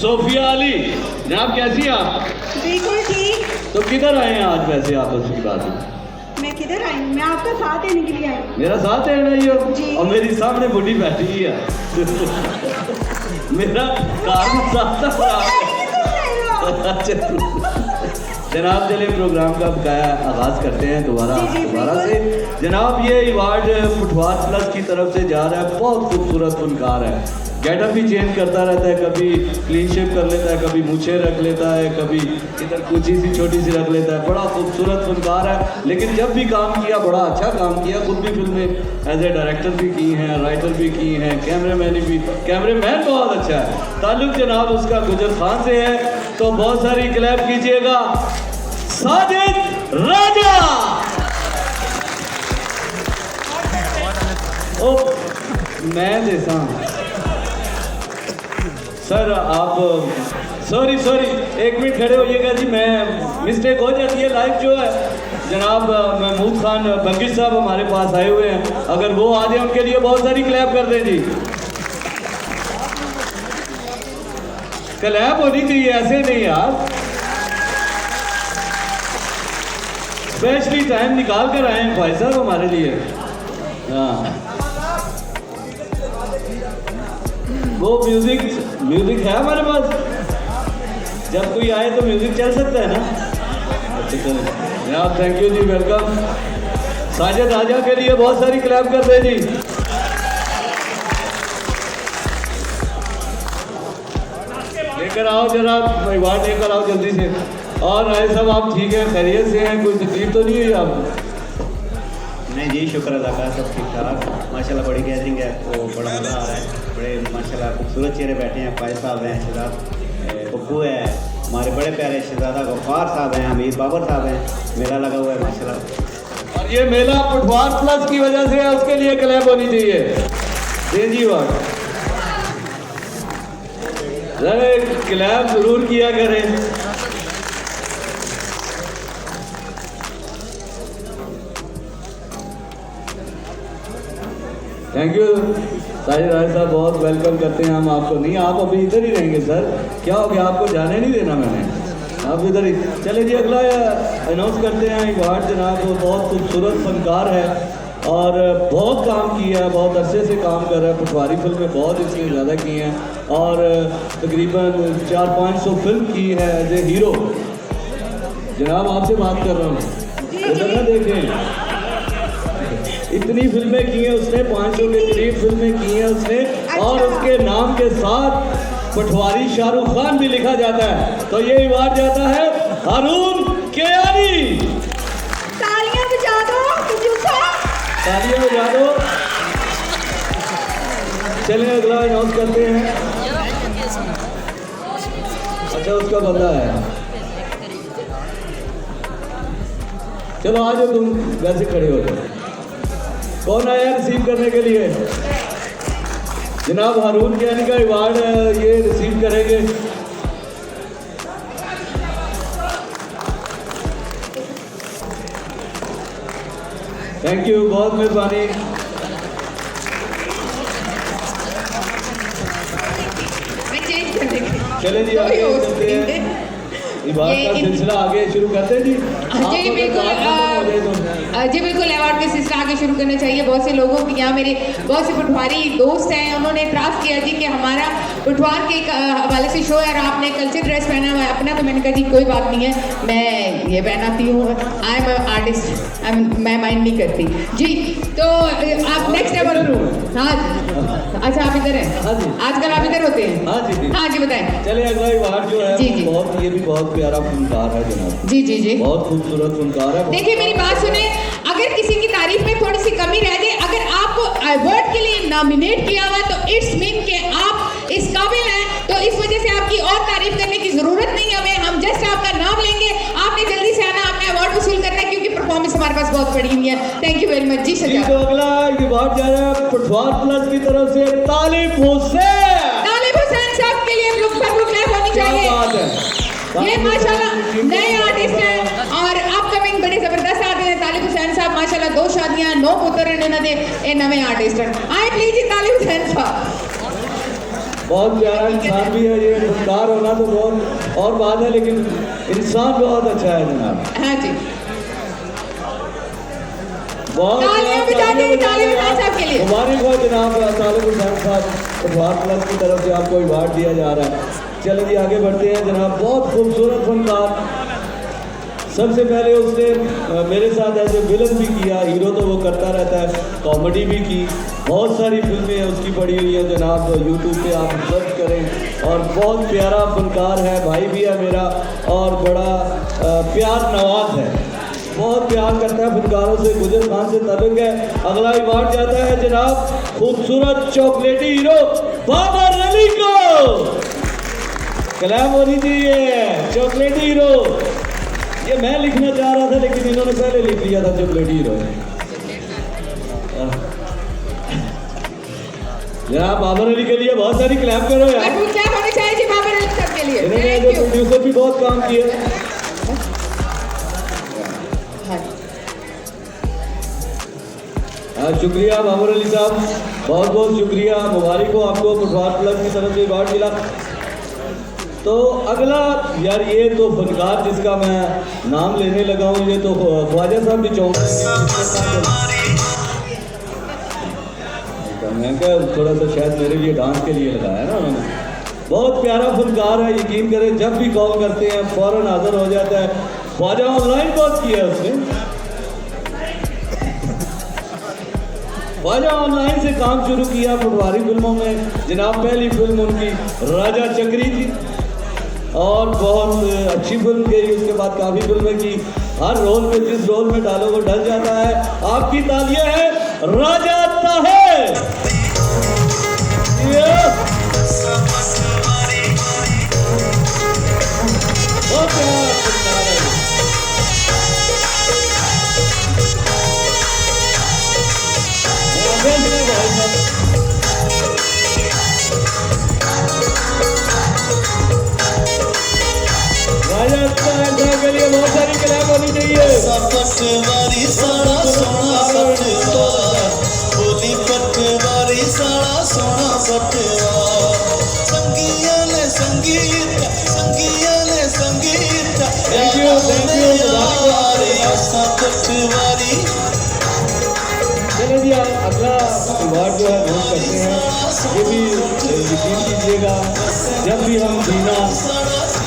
Sophia Ali, जनाब कैसी हैं आप? बिल्कुल ठीक। तो किधर आए हैं आज वैसे आप उसकी बात है? मैं किधर आई हूँ? मैं आपका साथ देने के लिए आई हूँ। मेरा साथ देना ही हो जी। और मेरी सामने बुढ़ी बैठी हुई है मेरा काम साथ जनाब चलिए प्रोग्राम का बकाया आगाज करते हैं दोबारा से। जनाब ये अवार्ड पुठवार प्लस की तरफ से जा रहा है। बहुत खूबसूरत फनकार है, गेटअप भी चेंज करता रहता है, कभी क्लीन शेप कर लेता है, कभी मूछें रख लेता है, कभी इधर कुछ सी छोटी सी रख लेता है। बड़ा खूबसूरत फनकार है, लेकिन जब भी काम किया बड़ा अच्छा काम किया। खुद भी फिल्में एज ए डायरेक्टर भी की हैं, राइटर भी की हैं, कैमरेमैन बहुत अच्छा है। ताल्लुक जनाब उसका गुजर खान से है, तो बहुत सारी क्लैप कीजिएगा। साजिद राजा। ओ मैं जैसा सर आप सॉरी एक मिनट खड़े होइएगा जी, मैं मिस्टेक हो जाती है लाइव जो है। जनाब महमूद खान बंगिश साहब हमारे पास आए हुए हैं, अगर वो आ जाए उनके लिए बहुत सारी क्लैप कर दें जी। क्लैप होनी चाहिए, ऐसे नहीं यार। स्पेशली टाइम निकाल कर आए हैं भाई साहब हमारे लिए। हाँ वो म्यूजिक है हमारे पास, जब कोई आए तो म्यूजिक चल सकता है ना। अच्छा चलिए जनाब, थैंक यू जी, वेलकम। साजिद राजा के लिए बहुत सारी क्लैप कर दे जी। लेकर आओ जनाब, अवार्ड लेकर आओ जल्दी से। और आए सब आप ठीक है, खैरियत से हैं? कोई तकलीफ तो नहीं हुई आपको? नहीं जी, शुक्र अल्लाह का, सब ठीक ठाक माशाल्लाह। बड़ी गैदरिंग है, तो बड़ा मज़ा आ रहा है। बड़े माशाल्लाह खूबसूरत चेहरे बैठे हैं। फायद साहब हैं, शहजाद पप्पू है, हमारे बड़े प्यारे शहजादा गफ्फार साहब हैं, अमीर बाबर साहब हैं। मेला लगा हुआ है माशाल्लाह। और ये मेला पुठवार प्लस की वजह से है, उसके लिए क्लैप होनी चाहिए। दे जी वाह, क्लैप जरूर किया करें। थैंक यू साजिद राय साहब, बहुत वेलकम करते हैं हम आपको। नहीं आप अभी इधर ही रहेंगे सर, क्या हो गया? आपको जाने नहीं देना मैंने, आप इधर ही चले जी। अगला अनाउंस करते हैं अवार्ड। जनाब बहुत खूबसूरत फनकार है और बहुत काम किया है, बहुत अरसे से काम कर रहा है। पटवारी फिल्में बहुत इसने ज़्यादा की हैं और तकरीबन 400-500 फिल्म की है एज ए हीरो। जनाब आपसे बात कर रहा हूँ, इधर ना देखें, इतनी फिल्में की हैं उसने, 500 के करीब फिल्में की हैं उसने। और उसके नाम के साथ पटवारी शाहरुख खान भी लिखा जाता है। तो ये अवार्ड जाता है हारून केयानी। तालियां बजा दो, तालियां बजा दो। चलिए अगला अनाउंस करते हैं। अच्छा उसका बंदा है, चलो आ जाओ, तुम वैसे खड़े हो जाओ। कौन आया रिसीव करने के लिए? जनाब हारून केयानी का अवार्ड ये रिसीव करेंगे। थैंक यू, बहुत मेहरबानी। चले जी आगे चलते हैं, अवार्ड का सिलसिला आगे शुरू करते हैं जी। जी बिल्कुल अवार्ड का सिलसिला आगे शुरू करना चाहिए। बहुत से लोगों की यहाँ मेरे बहुत से पटवारी दोस्त हैं, उन्होंने इतराफ़ किया जी कि हमारा पटवार के हवाले से शो है और आपने कल्चर ड्रेस पहना हुआ है अपना। तो मैंने कहा जी कोई बात नहीं है, मैं ये पहनाती हूँ, आई एम आर्टिस्ट, मैं माइंड नहीं करती जी। तो आप नेक्स्ट लेवल पर। हाँ अच्छा आप इधर हैं आजकल, आप इधर होते हैं? हाँ जी बताएं। चलिए अगला अवार्ड जो है जी बहुत, ये भी बहुत प्यारा फनकार है जनाब। जी बहुत खूबसूरत फनकार है। देखिए मेरी बात सुने, अगर किसी की तारीफ में थोड़ी सी कमी रह जाए, अगर आपको अवार्ड के लिए नॉमिनेट किया हुआ तो इट्स मीन के आप इस काबिल हैं, तो इस वजह से आपकी और तारीफ करने की जरूरत नहीं है हमें। हम जस्ट आपका नाम लेंगे, आपने जल्दी से आना, आपने अवार्ड वसूल करना है क्योंकि परफॉर्मेंस हमारे पास बहुत बड़ी हुई है। थैंक यू वेरी मच जी सर। तो अगला अवार्ड जा रहा है पुठवार प्लस की तरफ से तालिब हुसैन साहब के लिए लुक होनी चाहिए। ये माशाल्लाह नए आर्टिस्ट हैं और अपकमिंग बड़े जबरदस्त आर्टिस्ट हैं। तालिब हुसैन साहब माशाल्लाह 2 शादियां 9 पुत्र हैं इन्होंने, ये नवे आर्टिस्ट हैं। आए प्लीज जी तालिब हुसैन साहब। बहुत प्यारा इंसान भी है, ये फनकार होना तो बहुत और बात है, लेकिन इंसान बहुत अच्छा है जनाब। हाँ जी, बहुत तालियां बजा दें, तालियां बजाएं साहब के लिए। मुबारक हो जनाब तालिब हुसैन साहब, पटवार क्लब की तरफ से आपको अवार्ड दिया जा रहा है। चलिए जी आगे बढ़ते हैं जनाब। बहुत खूबसूरत फनकार। सबसे पहले उसने मेरे साथ ऐसे विलन भी किया, हीरो तो वो करता रहता है, कॉमेडी भी की, बहुत सारी फिल्में उसकी पड़ी हुई हैं जनाब, यूट्यूब पे आप सर्च करें। और बहुत प्यारा फनकार है, भाई भी है मेरा और बड़ा प्यार नवाज है, बहुत प्यार करता है फनकारों से, गुजर खान से ताल्लुक है। अगला अवार्ड जाता है जनाब खूबसूरत चॉकलेटी हीरो बाबर अली को। कलाम होनी चाहिए चॉकलेटी हीरो। ये मैं लिखना चाह रहा था लेकिन इन्होंने पहले लिख लिया था चॉकलेटी हीरो। जनाब बाबर अली के लिए बहुत सारी क्लैप करो यार, भरपूर क्लैप होने चाहिए जी बाबर अली साहब के लिए। इन्होंने थैंक जो यू। प्रोड्यूसर भी बहुत काम किया। शुक्रिया बाबर अली साहब, बहुत बहुत शुक्रिया, मुबारक हो आपको, पटवार क्लब की तरफ से अवार्ड मिला। तो अगला यार ये तो फनकार जिसका मैं नाम लेने लगा हूँ, ये तो ख्वाजा साहब भी चौंक, मैं क्या थोड़ा सा शायद मेरे लिए डांस के लिए लगाया ना उन्होंने। बहुत प्यारा फनकार है, यकीन करें जब भी कॉल करते हैं फ़ौरन हाजिर हो जाता है। ख्वाजा ऑनलाइन बहुत किया है उसने, ख्वाजा ऑनलाइन से काम शुरू किया पटवारी फिल्मों में जनाब। पहली फिल्म उनकी राजा चक्री थी और बहुत अच्छी फिल्म गई, उसके बाद काफ़ी फिल्में की। हर रोल में जिस रोल में डालो वो ढल जाता है। आपकी तालियां है राजा ताहिर। बहुत प्यारा फनकार है। के लिए बहुत सारी क्लैप होनी चाहिए। पटवारी साड़ा सोना पटवार, बोली पटवारी साड़ा सोना पटवार। संगिया ने संगीत, संगिया ने संगीत, पटवारी। चलिए जी अगला अवार्ड जो है नोट करते हैं। ये भी यकीन कीजिएगा जब भी हम जीना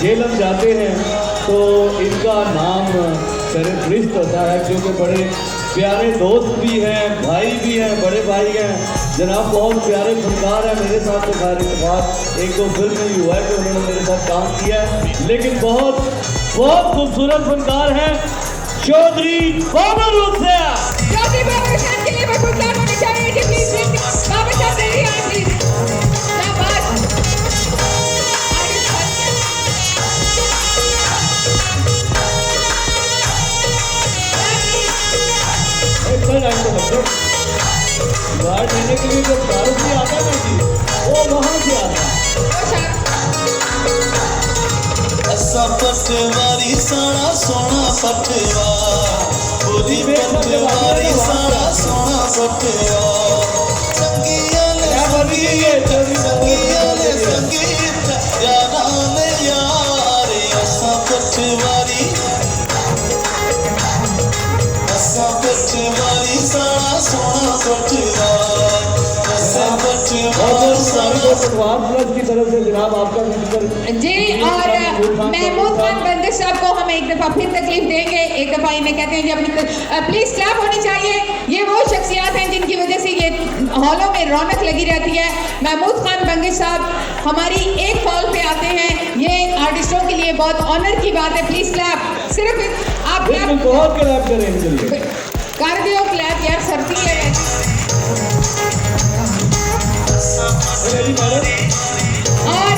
जेलम जाते हैं तो इनका नाम सरफरिस्त होता है, क्योंकि बड़े प्यारे दोस्त भी हैं, भाई भी हैं, बड़े भाई हैं जनाब। बहुत प्यारे फनकार हैं, मेरे साथ तो खैर इत्तेफाक एक दो फिल्म में भी हुआ है कि उन्होंने मेरे साथ काम किया है, लेकिन बहुत बहुत खूबसूरत फनकार हैं चौधरी बाबर हुसैन। चौधरी बाबर हुसैन के लिए भरपूर क्लैप होने चाहिए जी प्लीज। बाबर साहब दे रही हैं प्लीज। अवार्ड देने के लिए जो भारत से आता है ना जी, वो वहाँ से आता है। ऐसा पटवारी साड़ा सोना पटवार, बोली पटवारी साड़ा सोना पटवार। संगिया ने संगीत, संगिया ने संगीत, यारा ने यार। ऐसा पटवारी, ऐसा पटवारी साड़ा सोना पटवार, ऐसा पटवारी साड़ा। पटवार क्लब की तरफ से जनाब आपका जी, और महमूद खान बंदिश साहब को हम एक दफ़ा फिर तकलीफ देंगे, एक दफ़ा इन्हें कहते हैं कि अपनी प्लीज़ क्लैप होनी चाहिए। ये वो शख्सियात हैं जिनकी वजह से ये हॉलों में रौनक लगी रहती है। महमूद खान बंदिश साहब हमारी एक कॉल पे आते हैं, ये आर्टिस्टों के लिए बहुत ऑनर की बात है। प्लीज़ क्लैप, सिर्फ आप क्लैप बहुत क्लैप करें इनके लिए, कर दियो क्लैप यार, सर्दी है। और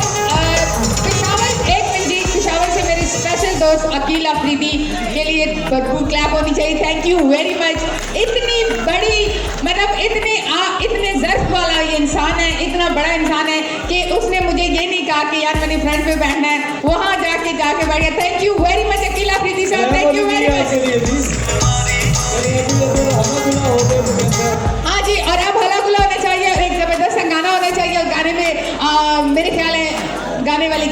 पेशावर से मेरे स्पेशल दोस्त अकील अफरीदी के लिए भरपूर क्लैप होनी चाहिए। Thank you very much. इतनी बड़ी मतलब इतने ज़र्फ वाला ये इंसान है, इतना बड़ा इंसान है कि उसने मुझे ये नहीं कहा कि यार मैंने फ्रंट पे बैठना है, वहाँ जाके बैठ गया। Thank you very much Akeel Afridi sahab, thank you very much. हाँ जी, और अब हला गुला होना चाहिए और एक ज़बरदस्त गाना होना चाहिए। और गाने में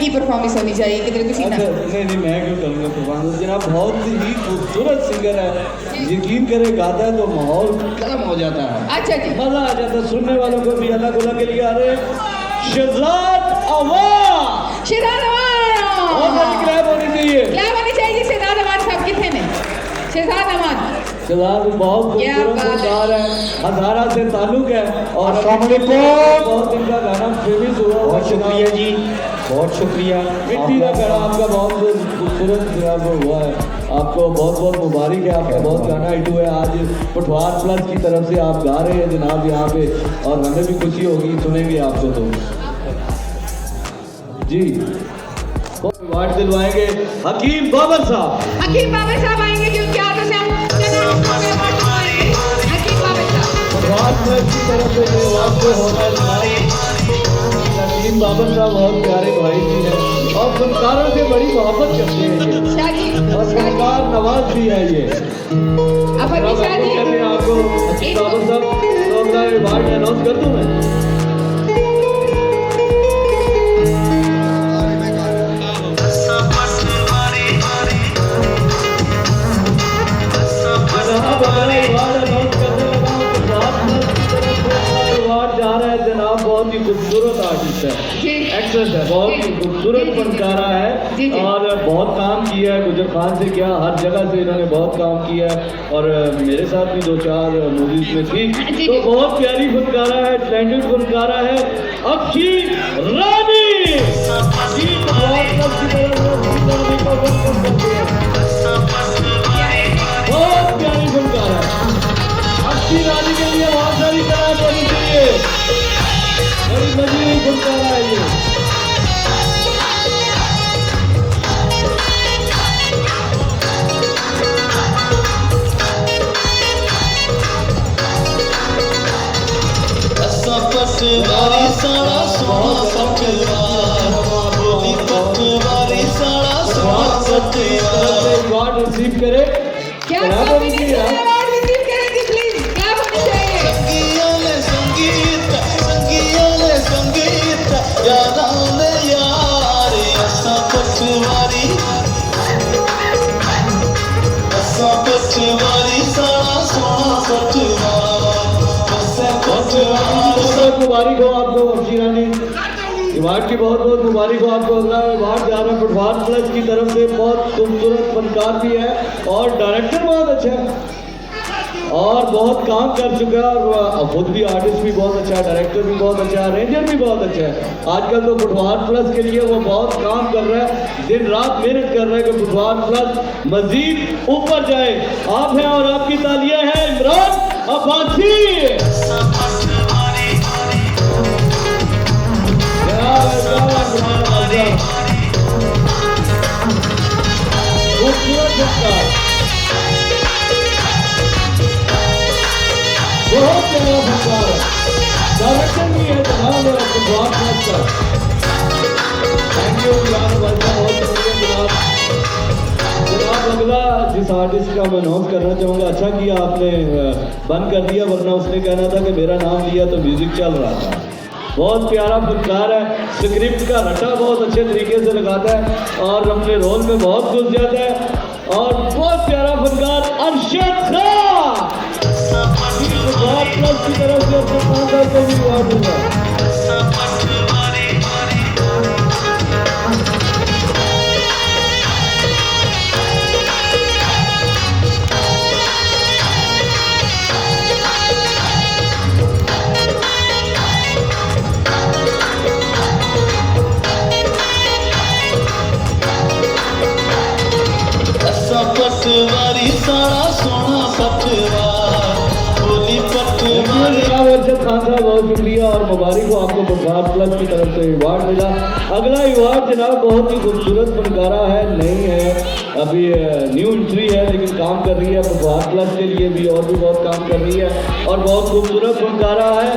की परफॉर्मेंस होनी चाहिए किधर किसी ना अच्छा, नहीं मैं क्यों करूँगा परफॉर्मेंस जनाब, बहुत ही खूबसूरत सिंगर है, यकीन करे गाता है तो माहौल गर्म हो जाता है, अच्छा जी मजा आ जाता है सुनने वालों को भी। अल्लाह गुला के लिए आ रहे हैं शहजाद अवान, शहजाद बहुत अमान बड़ी क्लैप होनी चाहिए। क्या होनी चाहिए शहजाद अमान साहब कितने ने शहजाद अमान शहजाद बहुत क्या खूबसूरत बात है। फनकार है, हजारा से ताल्लुक है और अस्सलाम वालेकुम। बहुत इनका गाना फेमस हुआ। बहुत शुक्रिया जी, बहुत शुक्रिया। मिट्टी का गाना आपका बहुत खूबसूरत जनाब हुआ है, आपको बहुत बहुत मुबारक है, आपका बहुत गाना हिट हुआ है। आज पठवार प्लस की तरफ से आप गा रहे हैं जनाब यहाँ पे, और हमें भी खुशी होगी सुनेंगे आपको तो जी। अवार्ड दिलवाएंगे हकीम बाबर साहब। हकीम बाबर साहब आएंगे जो क्या तो से हम हकीम बाबर साहब पठवार प्लस की तरफ से जो अवार्ड को होना है जनाब, हकीम बाबर साहब बहुत प्यारे भाई जी हैं और फनकारों से बड़ी मोहब्बत करते हैं ये, शाह जी और फनकार नवाज भी है ये। अपन अब शाह आपको कहते हैं आपको हकीम बाबर साहब तो अपना अवार्ड अनाउंस कर दूं मैं। जनाब अपना अवार्ड अनाउंस करने लगा हूं तो बहुत की तरफ से अवार्ड जा रहा है जनाब, बहुत ही खूबसूरत आर्टिस्ट है, जी एक्ट्रेस है, बहुत ही खूबसूरत जी, जी, फनकारा जी, है जी। और बहुत काम किया है। गुजर खान से क्या हर जगह से इन्होंने बहुत काम किया है और मेरे साथ भी 2-4 मूवीज में थी, जी, तो जी। बहुत प्यारी फनकारा है, टैलेंटेड फनकारा है अक्षी रानी जी। बहुत प्यारी फनकारा है अक्षी रानी के लिए बहुत सारी तारीफ होनी चाहिए, बड़ी मजी हुई फनकारा है ये। पटवारी साड़ा सोना पटवार, बोली पटवारी साड़ा सोना पटवार। अवार्ड रिसीव करे क्या खराब होनी चाहिए यार। अवार्ड रिसीव करेंगे प्लीज क्या होनी चाहिए संगिया ने संगीत, संगिया ने संगीत, यादा ने यार असा पटवारी, असा पटवारी साड़ा सोना पटवार, असा पटवार। बहुत मुबारक हो आपको अक्षी रानी, अवार्ड की बहुत बहुत मुबारक हो आपको। अगला अवार्ड जा रहा है पठवार प्लस की तरफ से, बहुत खूबसूरत फनकार भी है और डायरेक्टर बहुत अच्छा है और बहुत काम कर चुका है और खुद भी आर्टिस्ट भी बहुत अच्छा है, डायरेक्टर भी बहुत अच्छा है, अरेंजर भी बहुत अच्छा है। आजकल तो पठवार प्लस के लिए वो बहुत काम कर रहा है, दिन रात मेहनत कर रहा है कि पठवार प्लस मजीद ऊपर जाए। आप हैं और आपकी तालियां हैं इमरान अब्बासी। खूबसूरत फनकार, बहुत प्यारा फनकार है, डायरेक्टर भी है जनाब फुटबॉल क्लब का। थैंक यू जनाब, बहुत शुक्रिया जनाब। जनाब अगला जिस आर्टिस्ट का मैं अनाउंस करना चाहूँगा, अच्छा किया आपने बंद कर दिया, वरना उसने कहना था कि मेरा नाम लिया तो म्यूजिक चल रहा था। बहुत प्यारा फनकार है, स्क्रिप्ट का रटा बहुत अच्छे तरीके से लगाता है और अपने रोल में बहुत घुस जाता है और बहुत प्यारा फनकार अरशद खान प्लस की तरफ से अपने खानदार को भी अवार्ड दूंगा। असा पटवारी साड़ा सोना पटवार, बोली पटवारी। अरशद खान साहब बहुत शुक्रिया और मुबारक हो आपको पठवार प्लस की तरफ से अवार्ड मिला। अगला अवार्ड जनाब बहुत ही खूबसूरत फनकारा है, नहीं है अभी न्यू एंट्री है लेकिन काम कर रही है पठवार प्लस के लिए भी और भी बहुत काम कर रही है और बहुत खूबसूरत फनकारा है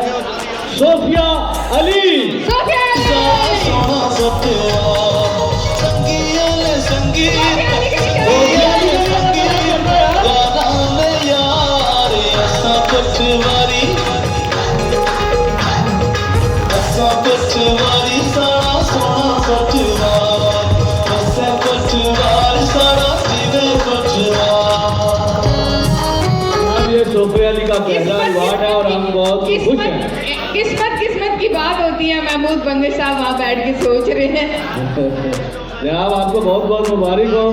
सोफिया अली। साड़ा सोना पटवार, संगिया ने संगीत, संगिया ने संगीत, यादा ने यार असा पटवारी, असा पटवारी साड़ा सोना पटवार। का पहला अवार्ड है और हम बहुत खुश हैं। किस्मत की बात होती है। महमूद बंगे साहब वहाँ बैठ के सोच रहे हैं। जनाब आपको बहुत बहुत मुबारक हो।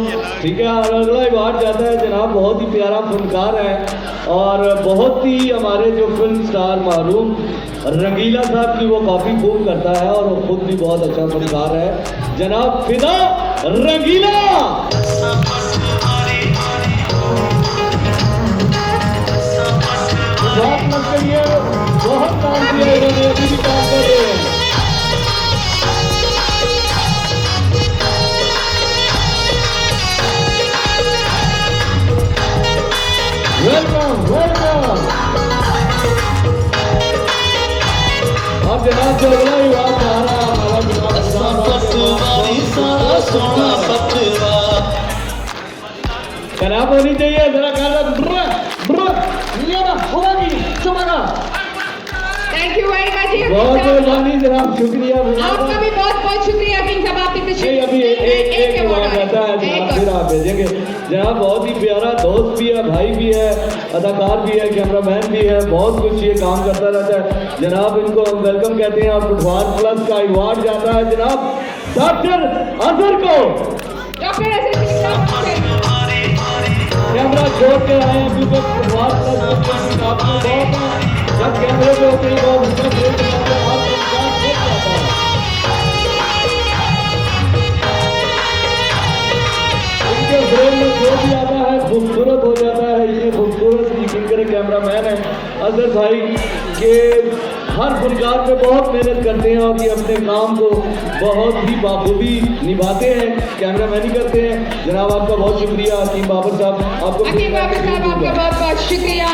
ठीक है, और अगला अवार्ड जाता है जनाब, बहुत ही प्यारा फनकार है और बहुत ही हमारे जो फिल्म स्टार मारूम रंगीला साहब की वो काफ़ी खूब करता है और वो खुद भी बहुत अच्छा फनकार है। जनाब फिदा रंगीला। बहुत मत करिए, बहुत काम किया इन्होंने, अभी भी काम कर रहे हैं। Welcome welcome. अब जनाब जो अगला विवाद आ रहा है हमारा पटवारी सारा सोना पटवा जनाब होनी चाहिए जरा थैंक यू वेरी मच जी। बहुत मेहरबानी जनाब, शुक्रिया। आपका भी बहुत बहुत शुक्रिया अभी साहब, आपकी नहीं, अभी एक अवार्ड रहता है जनाब, फिर आप भेजेंगे। जनाब बहुत ही प्यारा दोस्त भी है, भाई भी है, अदाकार भी है, कैमरामैन भी है, बहुत कुछ ये काम करता रहता है। जनाब इनको हम वेलकम कहते हैं और पटवार प्लस का अवार्ड जाता है जनाब डॉक्टर अजहर को। डॉक्टर अजहर कैमरा छोड़ के आए हैं क्योंकि पटवार प्लस आपको बहुत जब कैमरे पे होते हैं बहुत उसका ब्रेक करते हैं, आपका विकास हो जाता है। इनके फ्रेम में जो भी आता है खूबसूरत हो जाता है। इतने खूबसूरत जिनके कैमरामैन है अजहर भाई के हर फनकार पे बहुत मेहनत करते हैं और ये अपने काम को बहुत ही बाखूबी निभाते हैं, कैमरामैनी करते हैं। जनाब आपका बहुत शुक्रिया हकीम बाबर साहब। आपको हकीम बाबर साहब आपका बहुत बहुत शुक्रिया।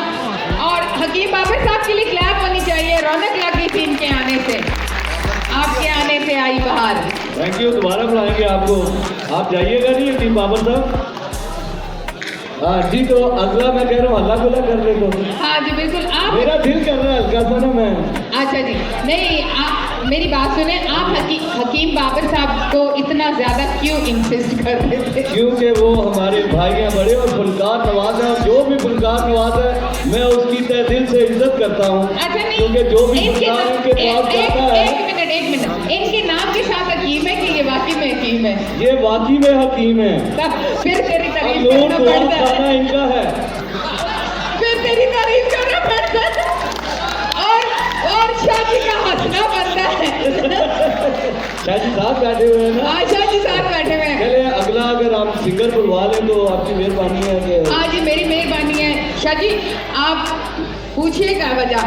और हकीम बाबर साहब के लिए क्लैप होनी चाहिए, रौनक लग गई थी इनके आने से, आपके आने से आई बाहर। थैंक यू, दोबारा बुलाएंगे आपको। आप जाइएगा नहीं हकीम बाबर साहब? हाँ जी, तो अगला मैं कह रहा हूँ हल्ला गुल्ला कर ले तो। हाँ जी बिल्कुल। आप मेरा दिल कर रहा है हल्का सा ना मैं। अच्छा जी, नहीं मेरी बात सुने, आप हकीम बाबर साहब को इतना ज्यादा क्यों इंसिस्ट कर रहे थे? क्योंकि वो हमारे भाई हैं बड़े और फनकार नवाज है, और जो भी फनकार नवाज है मैं उसकी तहे दिल से इज्जत करता हूँ। अच्छा नहीं, क्योंकि जो भी इनके फनकार नाम- उनके पास जाता है। एक मिनट, इनके नाम के साथ हकीम है कि ये वाकई में हकीम है? ये वाकई में हकीम है। तब फिर तेरी तारीफ लोग करना दुआ पड़ता खाना है, इनका है। फिर तेरी तारीफ करना पड़ता है और शादी का हंसना पड़ता है। शादी साहब बैठे हुए हैं ना। आशा जी साथ बैठे हुए हैं। चले अगला अगर आप सिंगर बुलवा लें तो आपकी मेहरबानी है कि हाँ जी मेरी मेहरबानी है। शाह जी आप पूछिएगा वजह।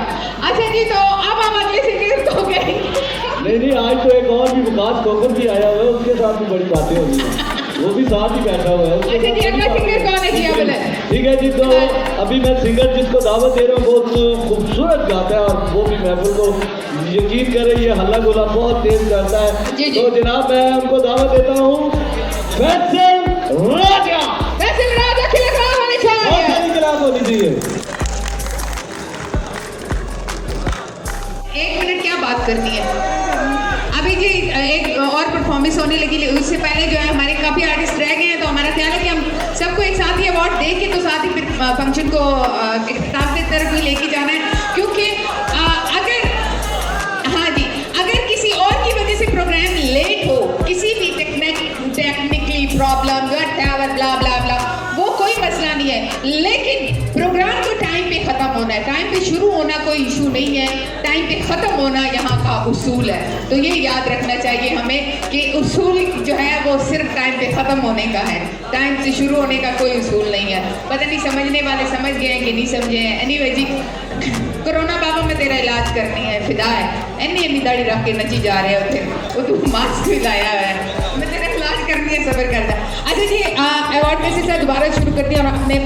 अच्छा जी, तो अब हम अगले सिंगर को गए। नहीं, आज तो एक और भी विकास कोकर भी आया हुआ है, उसके साथ भी बड़ी बातें हो रही हैं, वो भी साथ ही बैठा हुआ है। अच्छा जी, अगला सिंगर कौन है जी? आप बोले। ठीक है जी, तो अभी मैं सिंगर जिसको दावत दे रहा हूँ बहुत खूबसूरत गाता है और वो भी महफिल को यकीन करें ये हल्ला गुला बहुत तेज करता है। जी, जी। तो जनाब मैं उनको दावत देता हूँ फैसल राजा। फैसल राजा खिलाफ होने और चाहिए। सारी खिलाफ होनी चाहिए। एक मिनट क्या बात करनी है अभी जी? एक और परफॉर्मेंस होने लगी, उससे पहले जो है हमारे काफ़ी आर्टिस्ट रह गए हैं, तो हमारा ख्याल है कि हम सबको एक साथ ही अवार्ड दे के तो साथ ही फिर फंक्शन को इख्तिताम की तरफ भी लेके जाना है। क्योंकि अगर हाँ जी, अगर किसी और की वजह से प्रोग्राम लेट हो, किसी भी टेक्निकली प्रॉब्लम ब्ला ब्ला ब्ला, वो कोई मसला नहीं है, लेकिन प्रोग्राम को टाइम पे ख़त्म होना है। टाइम पे शुरू होना कोई इशू नहीं है, टाइम पे ख़त्म होना यहाँ का उसूल है। तो ये याद रखना चाहिए हमें कि उसूल जो है वो सिर्फ टाइम पे ख़त्म होने का है, टाइम से शुरू होने का कोई उसूल नहीं है। पता नहीं समझने वाले समझ गए हैं कि नहीं समझे हैं। एनीवे जी, कोरोना बाबा में तेरा इलाज करनी है, फिदा है। एनी दाढ़ी रख के नची जा रहे होते, वो तू मास्क भी लाया है, मैं तेरा इलाज करनी है, सब्र करता है। अच्छा जी, अवार्ड में से दोबारा शुरू कर दिया और अपने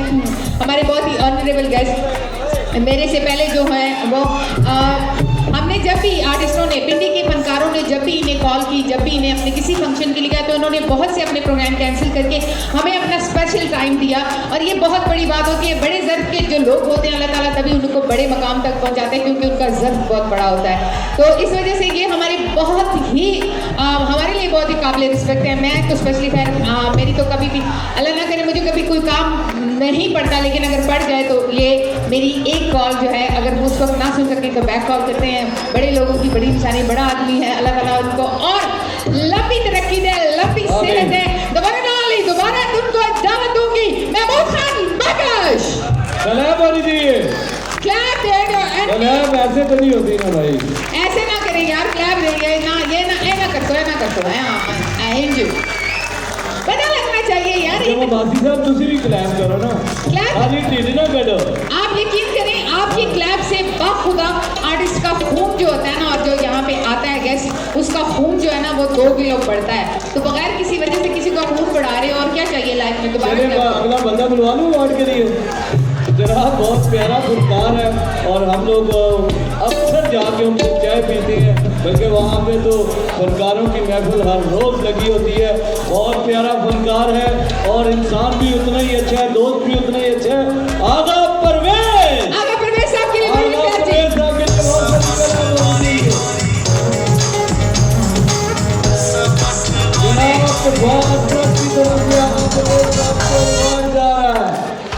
हमारे बहुत ही ऑनरेबल गेस्ट मेरे से पहले जो है वो हमने जब भी आर्टिस्टों ने, पिंडी के फनकारों ने जब भी इन्हें कॉल की, जब भी इन्हें अपने किसी फंक्शन के लिए गया, तो उन्होंने बहुत से अपने प्रोग्राम कैंसिल करके हमें अपना स्पेशल टाइम दिया, और ये बहुत बड़ी बात होती है। बड़े ज़र्फ के जो लोग होते हैं अल्लाह ताला तभी उनको बड़े मकाम तक पहुंचाते हैं, क्योंकि उनका ज़र्फ बहुत बड़ा होता है। तो इस वजह से ये हमारे लिए बहुत ही काबिल रिस्पेक्ट है। मैं तो स्पेशली खैर मेरी तो कभी भी अल्लाह ना करे मुझे कभी कोई काम नहीं पड़ता, लेकिन अगर पड़ जाए तो ये मेरी एक कॉल जो है अगर वो उस वक्त ना सुन सकें तो बैक कॉल करते हैं। बड़े लोगों की बड़ी इंसानी, बड़ा आदमी है, अल्लाह ताला उनको और लंबी तरक्की दे, लंबी सेहत दे। दोबारा तुमको दावत दूंगी। महमूद खान बकश सलाम दीजिए। क्लैप देगा। सलाम ऐसे तो नहीं होती ना भाई, ऐसे ना करें यार, क्लैप देंगे ना, ये ना कर दो, पता लगना चाहिए यार। जब मासी साहब तुसी भी क्लैप करो ना, क्लैप खाली ढील ना करो। आप यकीन करें आपकी क्लैप से बाखुदा आर्टिस्ट का खून जो होता है ना, और जो यहाँ पे आता है गेस्ट, उसका खून जो है ना वो 2 किलो बढ़ता है। तो बगैर किसी वजह से किसी का खून बढ़ा रहे हो और क्या चाहिए लाइफ में। दोबारा अगला बंदा बुलवा लूँ अवार्ड के लिए। जनाब बहुत प्यारा फनकार है, और हम लोग अक्सर जाके उनसे चाय पीते हैं, बल्कि वहाँ पे तो फनकारों की महफिल हर रोज़ लगी होती है। बहुत प्यारा फनकार है और इंसान भी उतना ही अच्छा है, दोस्त भी उतना ही अच्छा है। आगा परवेज साहब के लिए बड़ी प्यार जी।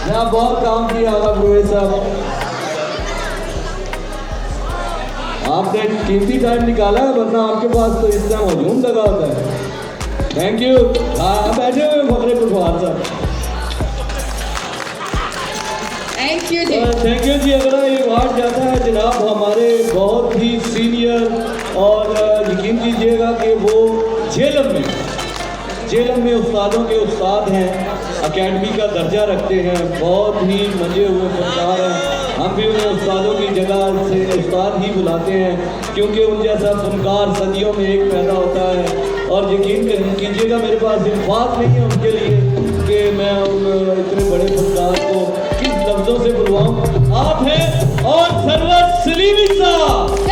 जनाब बहुत काम किया आगा परवेज साहब, आपने कीमती टाइम निकाला है, वरना आपके पास तो इस टाइम हजूम लगा होता है। Thank you. हाँ बैठे हुए फखरे पटवार साहब। थैंक यू जी। थैंक यू जी। अगला ये अवार्ड जाता है जनाब हमारे बहुत ही सीनियर, और यकीन कीजिएगा कि वो झेलम में उस्तादों के उस्ताद हैं, अकेडमी का दर्जा रखते हैं, बहुत ही मंजे हुए फनकार हैं। हम भी उन्हें उस्तादों की जगह से उस्ताद ही बुलाते हैं, क्योंकि उन जैसा फनकार सदियों में एक पैदा होता है। और यकीन कीजिएगा मेरे पास इल्फाज नहीं है उनके लिए कि मैं उन इतने बड़े फनकार को किस लफ्ज़ों से बुलवाऊँ। आप हैं और सरवर सलीमी साहब।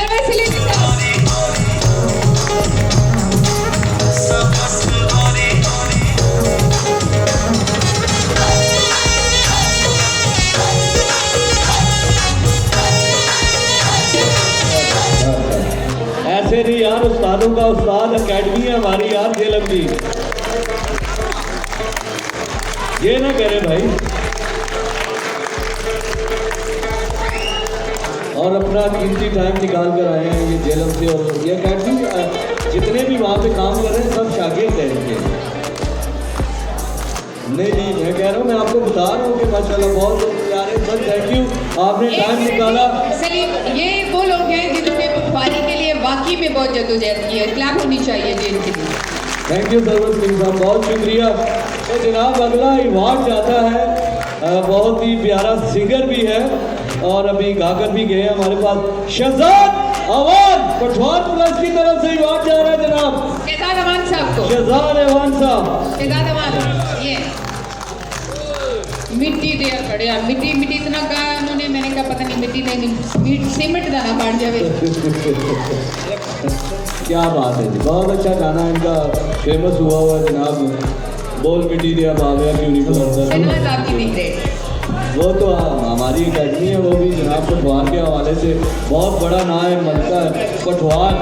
ऐसे नहीं यार, उस्तादों का उस्ताद अकेडमी है हमारी यार झेलम की, ये ना करे भाई। और अपना कीमती टाइम निकाल कर आए हैं ये झेलम से, और ये अकेडमी जितने भी वहाँ पे काम कर रहे हैं सब शागिर्द हैं इनके। नहीं जी मैं कह रहा हूँ, मैं आपको बता रहा हूँ कि माशाल्लाह बहुत लोग प्यारे सर, थैंक यू आपने टाइम निकाला। सलीम ये वो लोग हैं जिन्होंने पटवारी के लिए वाकई में बहुत जद्दोजहद की है, क्लैप होनी चाहिए जी इनके लिए। थैंक यू सरवर सिंह साहब, बहुत शुक्रिया। तो जनाब अगला अवार्ड जाता है, बहुत ही प्यारा सिंगर भी है और अभी गाकर भी गए हमारे पास, शहजाद अवान पटवार प्लस की तरफ से अवार्ड जा रहा है जनाब शहजाद अवान साहब को। शहजाद अवान साहब, शहजाद अवान ये मिट्टी दे खड़े यार, मिट्टी इतना कहा उन्होंने, मैंने कहा पता नहीं मिट्टी नहीं सीमेंट का ना बढ़ जावे। क्या बात है जी, बहुत अच्छा गाना इनका फेमस हुआ हुआ है जनाब, बोल मिट्टी दिया बाबा क्यों नहीं बोलता। वो तो हमारी अकेडमी है, वो भी जनाब पटवार के हवाले से बहुत बड़ा नाम बनता है पटवार।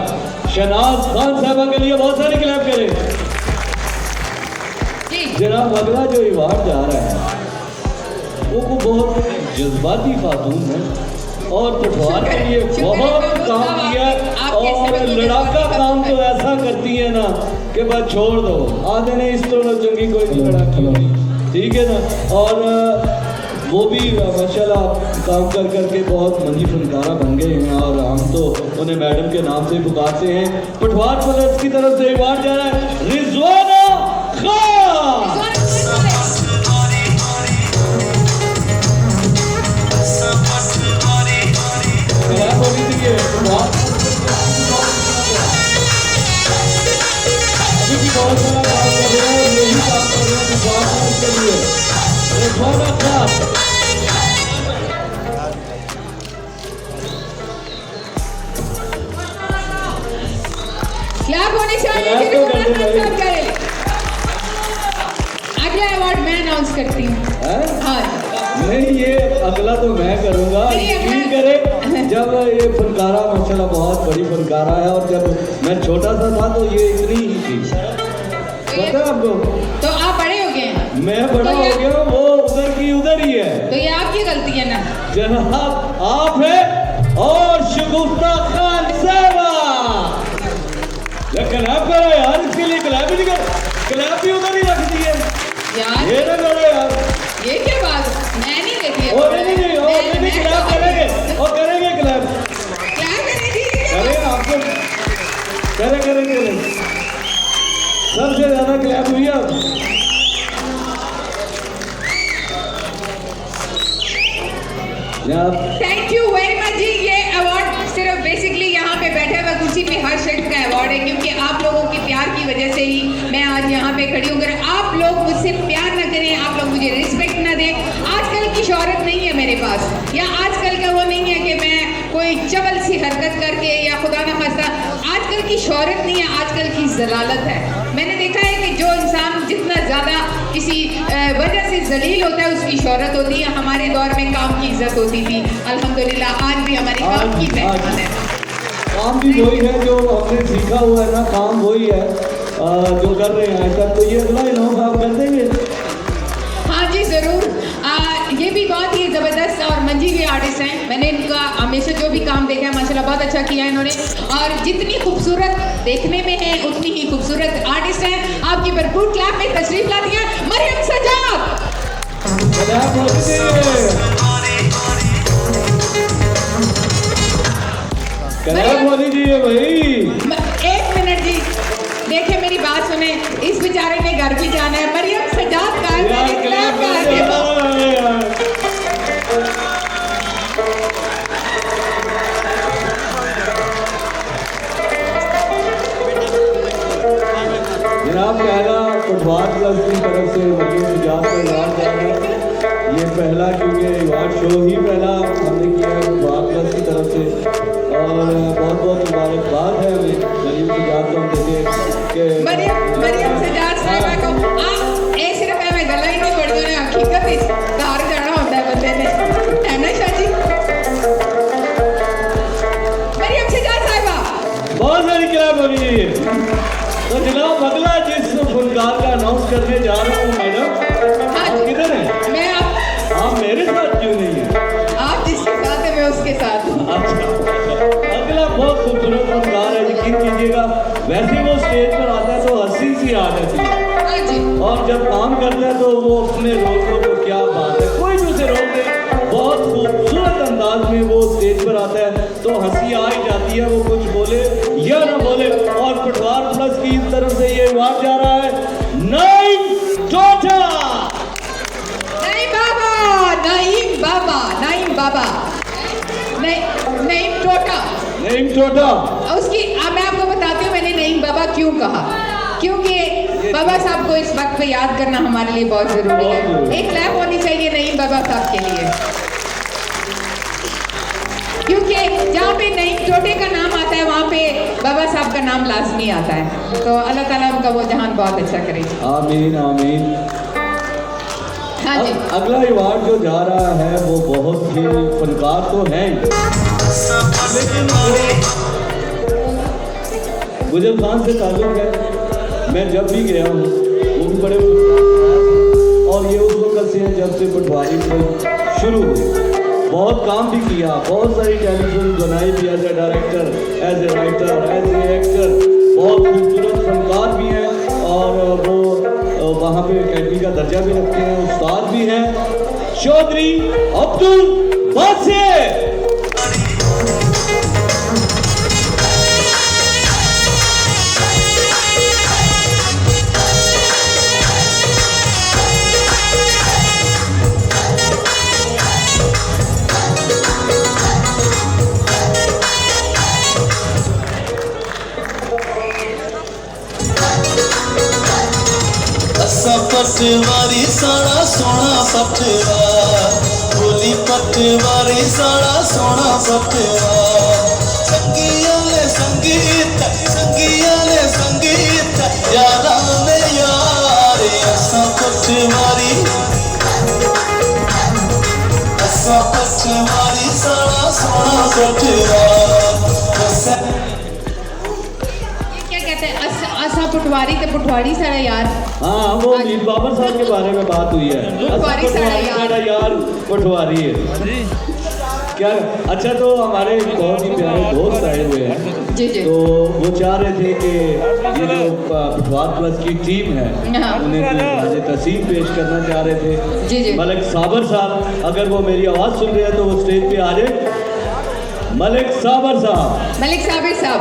शहनाज खान साहबा के लिए बहुत सारे क्लैप करें। जनाब अगला जो अवार्ड जा रहा है वो बहुत जज्बाती खातून है और पटवार के लिए बहुत काम किया, और लड़ाका काम तो ऐसा करती है ना कि बस छोड़ दो, आधे ने इस तरह चंगी कोई लड़ाकी होगी, ठीक है ना। और वो भी माशाल्लाह काम कर करके बहुत मंजी फनकारा बन गए हैं, और हम तो उन्हें मैडम के नाम से पुकारते हैं। पटवार पुलिस की तरफ से अवार्ड जा रहा है रिजवाना खान। अभी भी बहुत सारा काम कर रहे हैं, यही काम कर रहे हैं पटवार के लिए। रिजवाना खान क्लैप होने चाहिए। अगला अवार्ड मैं अनाउंस करती हूँ। नहीं, ये अगला तो मैं करूँगा, नहीं, यकीन अगला- करे। जब ये फनकारा माशाल्लाह बहुत बड़ी फनकारा है, और जब मैं छोटा सा था तो ये इतनी ही थी, पता है आपको। तो आप बड़े हो गए हैं, मैं बड़ा तो हो ये- गया, वो उधर की उधर ही है। तो ये आपकी गलती है ना। जनाब आप है और शगुफ्ता खान साहबा। क्लैप करो यार, इसके लिए क्लैप ही नहीं कर, क्लैप भी उधर ही रख दिए। यार ये ना करो यार। ये क्या बात, मैं नहीं देखी है। और नहीं, और मैं- नहीं, मैं क्लैप तो- करेंगे और करेंगे क्लैप। क्या करने दीजिए। करें आपको, करें। सबसे ज्यादा क्लैप हुई अब। थैंक यू वेरी मच जी। ये अवार्ड सिर्फ बेसिकली यहाँ पे बैठे हुए कुर्सी पे हर शख्स का अवार्ड है, क्योंकि आप लोगों के प्यार की वजह से ही मैं आज यहाँ पे खड़ी हूँ। अगर आप लोग मुझसे प्यार ना करें, आप लोग मुझे रिस्पेक्ट ना दें, आजकल की शोहरत नहीं है मेरे पास, या आजकल का वो नहीं है कि मैं कोई चवल सी हरकत करके, या खुदा न खास्ता, आजकल की शोहरत नहीं है, आजकल की जलालत है। मैंने देखा है कि जो इंसान जितना ज़्यादा किसी वजह से जलील होता है उसकी शोहरत होती है। हमारे दौर में काम की इज्जत होती थी, अल्हम्दुलिल्लाह आज भी हमारी काम की पहचान है। काम भी वही है जो हमने सीखा हुआ है ना, काम वही है जो कर रहे हैं आज तक। तो ये अगला इनाम आप कर देंगे? हाँ जी ज़रूर। ये भी बहुत ही ज़बरदस्त और मंजी हुए आर्टिस्ट हैं। मैंने इनका हमेशा जो भी काम देखा है माशाल्लाह बहुत अच्छा किया है इन्होंने, और जितनी खूबसूरत देखने में है उतनी ही खूबसूरत आर्टिस्ट हैं। आपकी भरपूर क्लैप में तशरीफ लाती हैं मरियम सजाद। क्लैप होती है, क्लैप होनी चाहिए भाई। एक मिनट जी, देखिए मेरी बात सुने, इस बेचारे ने घर भी जाना है। मरियम सजाद का यार क्लैप कर यार। जनाब पहला फुटबॉल क्लब की तरफ से मरियम सजाद को अवार्ड जाएगा। ये पहला, क्योंकि अवार्ड शो ही पहला हमने किया है फुटबॉल क्लब की तरफ से, और बहुत बहुत मुबारकबाद है हमें मरियम सजाद को। हम देखे कि मरियम सजाद साहिबा को आप ए सिर्फ मैं गला ही नहीं पढ़ दो, हकीकत इस दार जाना होता है बंदे ने, है ना शाह जी। मरियम सजाद साहिबा बहुत सारी क्लैप होनी चाहिए। तो जनाब अगला जिस फनकार का अनाउंस करने जा रहा हूँ मैडम, हाँ आप जी। किधर हैं? मैं आप मेरे साथ क्यों नहीं हैं? आप जिसके साथ है मैं उसके साथ हूँ। अच्छा, अगला बहुत खूबसूरत फनकार है, यकीन कीजिएगा। वैसे वो स्टेज पर आता है तो हंसी सी आ जाती है, हाँ जी। और जब काम करता है तो वो अपने रोकों को, क्या बात है, कोई भी उसे रोक दे, बहुत खूबसूरत अंदाज में वो स्टेज पर आता है तो हंसी आ ही जाती है, वो कुछ बोले या ना बोले। और फुटबॉल प्लस की तरफ से ये अवार्ड जा रहा है नईम टोटा। नईम बाबा नईम टोटा। नईम टोटा, उसकी मैं आपको बताती हूँ मैंने नईम बाबा क्यों कहा, क्योंकि बाबा साहब को इस वक्त पे याद करना हमारे लिए बहुत जरूरी है। एक क्लैप होनी चाहिए नईम बाबा साहब के लिए, क्योंकि जहाँ पे नईम टोटे का नाम आता है वहाँ पे बाबा साहब का नाम लाजमी आता है। तो अल्लाह ताला उनका वो जहान बहुत अच्छा करे। आमीन आमीन। हाँ जी। अगला अवार्ड जो जा रहा है वो बहुत ही फनकार तो है, लेकिन गुजर खान से ताल्लुक है। मैं जब भी गया हूँ वो भी बड़े, और ये उस वक्त से है जब से पटवारी फिल्म शुरू हुई। बहुत काम भी किया, बहुत सारी टेलीफिल्म बनाई भी, as a director, as a writer, as a actor. बहुत खूबसूरत फनकार भी हैं, और वो वहाँ पे अकेडमी का दर्जा भी रखते हैं, उस्ताद भी हैं। चौधरी अब्दुल बासित। पटवारी साड़ा सोना पटवार, बोली पटवारी साड़ा सोना पटवार। संगिया ने संगीत, संगिया ने संगीत, यारा ने यार, असा पटवारी असा पटवारी साड़ा सोना पटवार क्या कहते हैं असा पटवारी ते पटवारी सारा यार। हाँ वो मीर बाबर साहब के बारे में बात हुई है। पटवारी सारा यार पटवारी है क्या। अच्छा तो हमारे बहुत ही प्यारे दोस्त आए हुए हैं जी जी। तो वो चाह रहे थे कि ये जो पटवार प्लस की टीम है हाँ। उन्हें मुझे तस्वीर पेश करना चाह रहे थे। जी जी। मलिक साबर साहब अगर वो मेरी आवाज़ सुन रहे हैं तो वो स्टेज पे आ जाए। मलिक साबर साहब। मलिक साबिर साहब।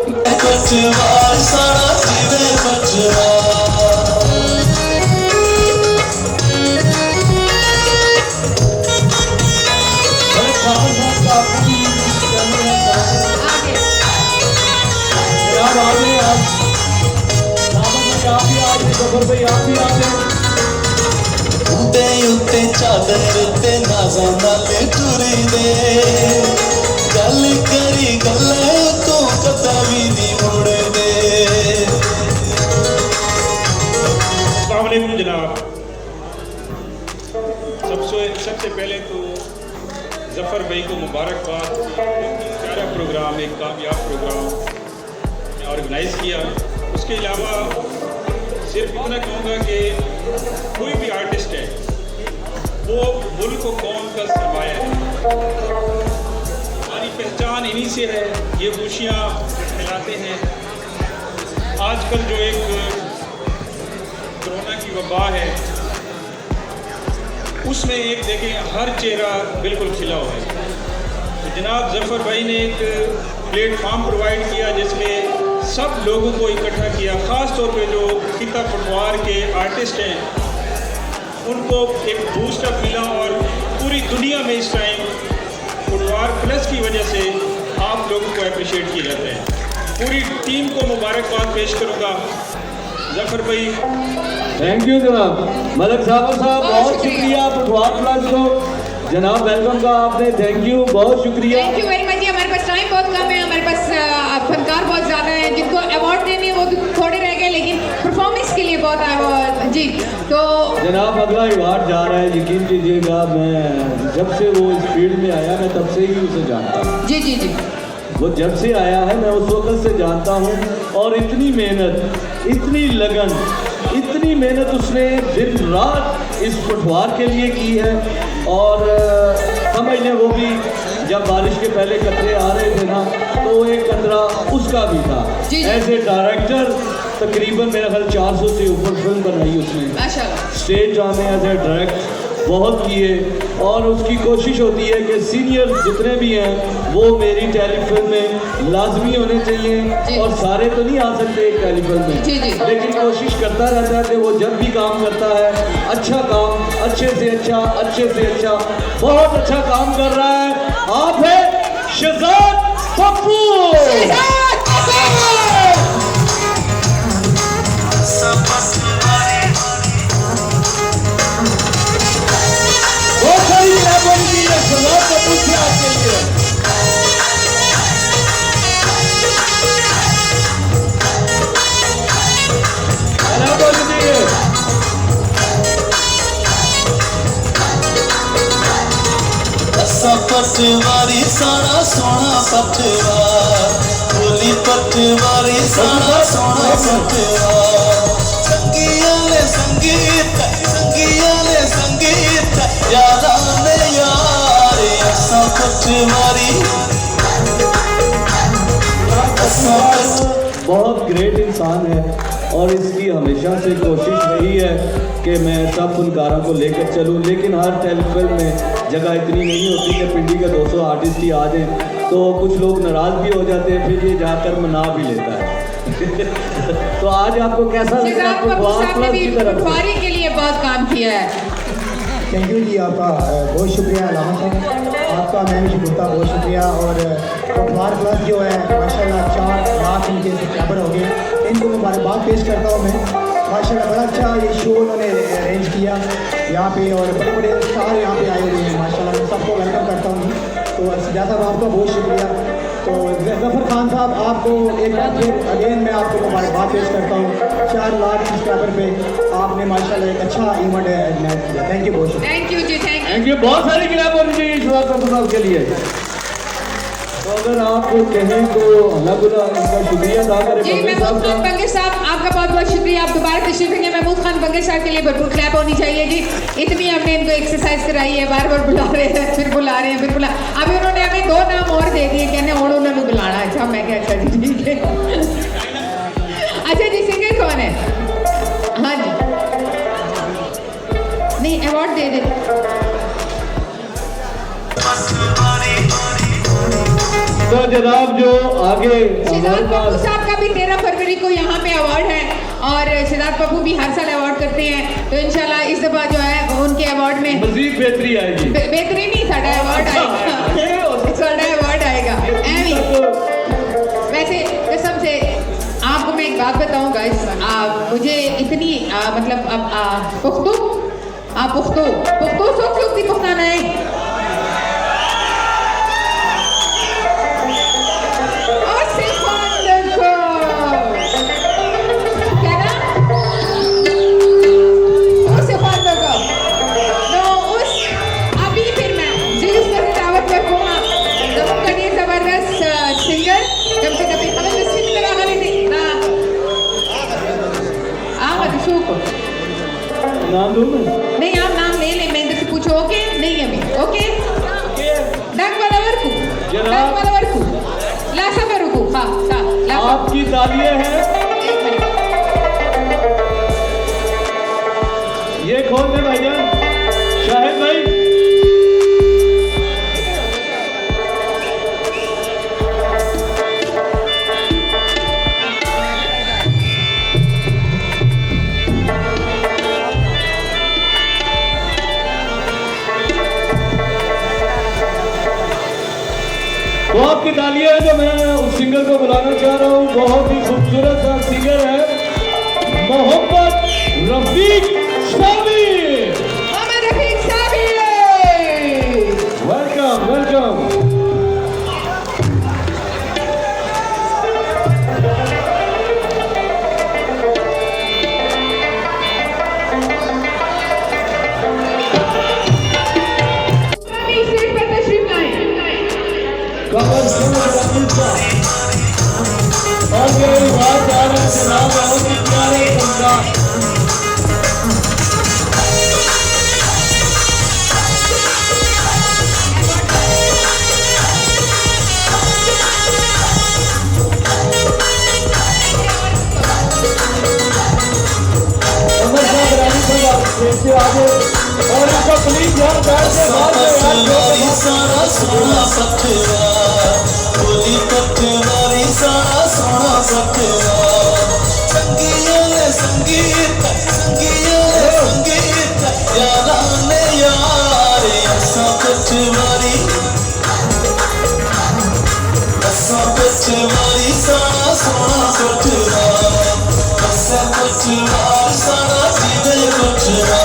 पटवार साड़ा जीवे पटवार मलिक साबर साहब का आपकी आगे। आप आ गए आप साबर भाई आप भी आ गए जफर भाई आप भी आ गए। उते उते चादर ते नाज़ा नाले टुरी दे गल करी गले तो कदा भी नहीं मुड़ दे। अस्सलाम वालेकुम जनाब। सबसे पहले तो जफ़र भाई को मुबारकबाद। एक प्यारा प्रोग्राम, एक कामयाब प्रोग्राम ऑर्गेनाइज़ किया। उसके अलावा सिर्फ इतना कहूँगा कि कोई भी आर्टिस्ट है वो मुल्क को कौम का सरमाया है। हमारी पहचान इन्हीं से है, ये खुशियाँ फैलाते हैं। आजकल जो एक कोरोना की वबा है उसमें एक देखें हर चेहरा बिल्कुल खिला हुआ है। तो जनाब जफ़र भाई ने एक प्लेटफार्म प्रोवाइड किया जिसमें सब लोगों को इकट्ठा किया। ख़ास तौर पे जो खिता पटवार के आर्टिस्ट हैं उनको एक बूस्टअप मिला और पूरी दुनिया में इस टाइम पटवार प्लस की वजह से आप लोगों को अप्रिशिएट किए जाते हैं। पूरी टीम को मुबारकबाद पेश करूँगा। जफ़र भाई थैंक यू जनाब। मलिक साबर साहब बहुत शुक्रिया पटवार प्लस को जनाब वेलकम का आपने। थैंक यू बहुत शुक्रिया। थैंक यू वेरी मच जी। हमारे पास टाइम बहुत कम है, हमारे पास फनकार बहुत ज़्यादा है। जिनको अवार्ड देने वो थोड़े रह गए लेकिन परफॉर्मेंस के लिए बहुत है जी। तो जनाब अगला अवार्ड जा रहा है। यकीन कीजिएगा मैं जब से वो इस फील्ड में आया मैं तब से ही उसे जानता हूँ। जी जी जी। वो जब से आया है मैं उस वक्त से जानता हूँ और इतनी मेहनत इतनी लगन इतनी मेहनत उसने दिन रात इस पटवार के लिए की है। और समझ लें वो भी जब बारिश के पहले कतरे आ रहे थे ना तो एक कतरा उसका भी था। जी। एज ए डायरेक्टर तकरीबन मेरा ख्याल 400 से ऊपर फिल्म बनाई उसने। माशाल्लाह। स्टेज ड्रामे एज ए डायरेक्ट बहुत किए और उसकी कोशिश होती है कि सीनियर जितने भी हैं वो मेरी टेलीफिल्म में लाजमी होने चाहिए। और सारे तो नहीं आ सकते एक टेलीफिल्म में जी जी। लेकिन कोशिश करता रहता है कि वो जब भी काम करता है अच्छा काम अच्छे से अच्छा बहुत अच्छा काम कर रहा है। आप है शहजाद पप्पू। बहुत सारी मेहरबानी की है शहजाद पप्पू से आपके लिए। असा पटवारी साड़ा सोना पटवार बोली पटवारी साड़ा सोना पटवार संगिया ने संगीत यारा ने यार असा पटवारी बहुत ग्रेट इंसान है और इसकी हमेशा से कोशिश रही है कि मैं सब फनकारों को लेकर चलूं। लेकिन हर टेलीफिल्म में जगह इतनी नहीं होती कि पिंडी के 200 आर्टिस्ट ही आ जाएं तो कुछ लोग नाराज़ भी हो जाते हैं फिर ये जाकर मना भी लेता है। तो आज आपको कैसा लग रहा है? पटवारी के लिए बहुत काम किया है। थैंक यू जी आपका बहुत शुक्रिया अलामा साहब आपका। मैं भी शुक्रिया बहुत शुक्रिया। और पटवार प्लस जो है माशाल्लाह 4 लाख इनके सब्सक्राइबर हो गए। इनको मुबारकबाद पेश करता हूँ मैं। माशाल्लाह बड़ा अच्छा ये शो उन्होंने अरेंज किया यहाँ पे और बड़े बड़े स्टार यहाँ पे आए हुए हैं। माशाल्लाह मैं सबको वेलकम करता हूँ। तो सिद्धार्थ साहब आपका बहुत शुक्रिया। तो जफर खान साहब आपको एक बार फिर अगेन मैं आपको मुबारकबाद पेश करता हूँ 4 लाख सब्सक्राइबर पे आपने माशाल्लाह एक अच्छा इवेंट ऑर्गेनाइज किया। थैंक यू बहुत शुक्रिया। थैंक यू जी, थैंक थैंक यू। बहुत सारी क्लैप होनी चाहिए शहजाद पप्पू साहब के लिए। तो अगर आप कहें तो अल्लाह गुला इनका शुक्रिया अदा करें। जी महमूद खान बंगर साहब आपका बहुत बहुत शुक्रिया, आप दोबारा तशरीफ लेंगे। महमूद खान बंगर साहब के लिए भरपूर क्लैप होनी चाहिए जी। इतनी हमने इनको एक्सरसाइज कराई है, बार बार बुला रहे हैं, फिर बुला रहे हैं, फिर बुला, अभी उन्होंने हमें 2 नाम और दे दिए, कहने और उन्होंने बुलाना। अच्छा मैं क्या, अच्छा जी ठीक है। अच्छा जी सिंगर कौन है? हाँ जी नहीं अवार्ड दे दे। तो जनाब जो आगे सिद्धार्थ पप्पू साहब का भी 13 फरवरी को यहाँ पे अवार्ड है और सिद्धार्थ पप्पू भी हर साल अवार्ड करते हैं, तो इंशाल्लाह इस दफा जो है उनके अवार्ड में मजीद बेहतरी आएगी। बेहतरी नहीं, साढ़ा अवार्ड आएगा, साढ़ा अवार्ड आएगा। वैसे कसम से आपको मैं एक बात बताऊँ गाइस, मुझे इतनी मतलब अब पुख्तू सुख सुख दी पुख्ताना है नाम दूँ मैं? नहीं आप नाम ले ले, मैं इनसे पूछो। ओके नहीं अभी ओके डक वाला वर्कू लासा वर्कू हाँ लासा आपकी तालियां हैं, ये खोल दे भाईजान शाहिद भाई। तो आपकी तालियां है जो मैं उस सिंगर को बुलाना चाह रहा हूँ। बहुत ही खूबसूरत सा सिंगर है मोहम्मद रफीक साबी। Welcome welcome. और ये बात आ रहा है जनाब बहुत ही प्यारे फनकार आगे और इसका प्लीज ध्यान बैठ सारा सोना पत्थरा बोली पटवारी सारा सोना पटवा संगीत यारा ने यार असा पटवारी सारा सोना पटवा असा पटवार सारा जीवे पटवा।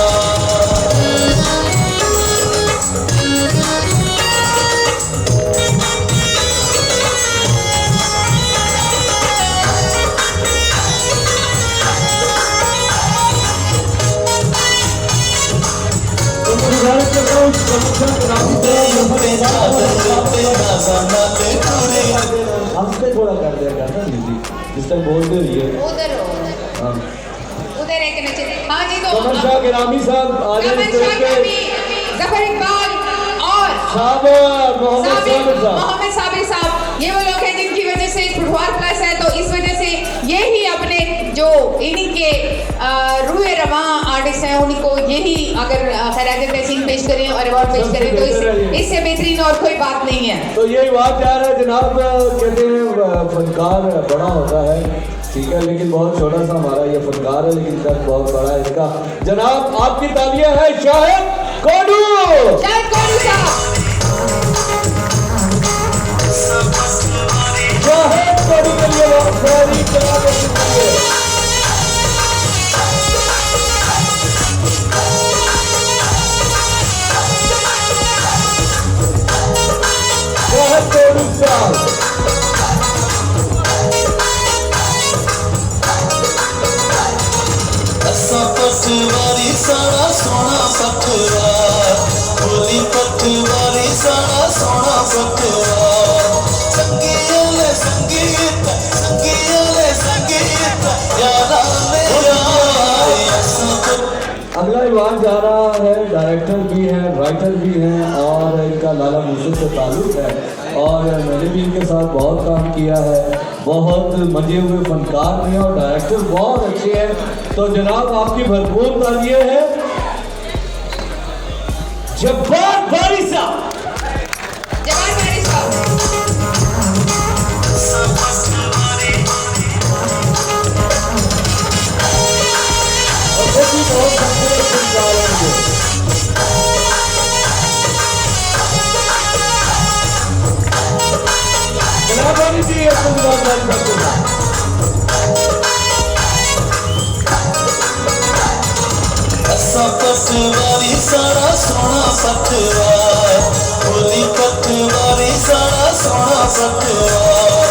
हमसे थोड़ा कर दिया ना दीदी जिस तक बोलते रहिए उधर एक नीचे। हाँ जी तो कमर शाह गिरामी साहब आ कमर शाह गिरामी, जफर इकबाल और मोहम्मद साबिर साहब, ये वो लोग हैं जिनकी वजह से फुटबॉल प्लस है। तो इस वजह से ये ही अपने जो इन्हीं के रूए रवां आर्टिस्ट हैं उनको यही अगर खैरात तहसीन पेश करें और अवार्ड पेश करें तो इससे बेहतरीन और कोई बात नहीं है। तो यही बात यार है जनाब, कहते हैं फनकार बड़ा होता है ठीक है, लेकिन बहुत छोटा सा हमारा ये फनकार है, लेकिन दर्द बहुत बड़ा है इसका। जनाब आपकी तालियां है शाहिद कोडू साहब। शाहिद कोडू के लिए बहुत सारी शाहिद कोडू साहब पटवारी साड़ा सोना पटवार बोली पटवारी साड़ा सोना पटवार संगीले संगीत यारा ले अगला इवान जा रहा है, डायरेक्टर भी हैं, राइटर भी हैं और इनका लाला मूसू से ताल्लुक़ है और मैंने भी इनके साथ बहुत काम किया है। बहुत मजे हुए फनकार भी हैं और डायरेक्टर बहुत अच्छे हैं। तो जनाब आपकी भरपूर तालियां हैं जब्बार बारी साहब। जवान बारिश साहब और वो भी बहुत अच्छे फनकार होंगे। जनाब बारी जी आपको जवाब बारी करते हैं। पटवारी साड़ा सोना पटवार बोली पटवारी साड़ा सोना पटवार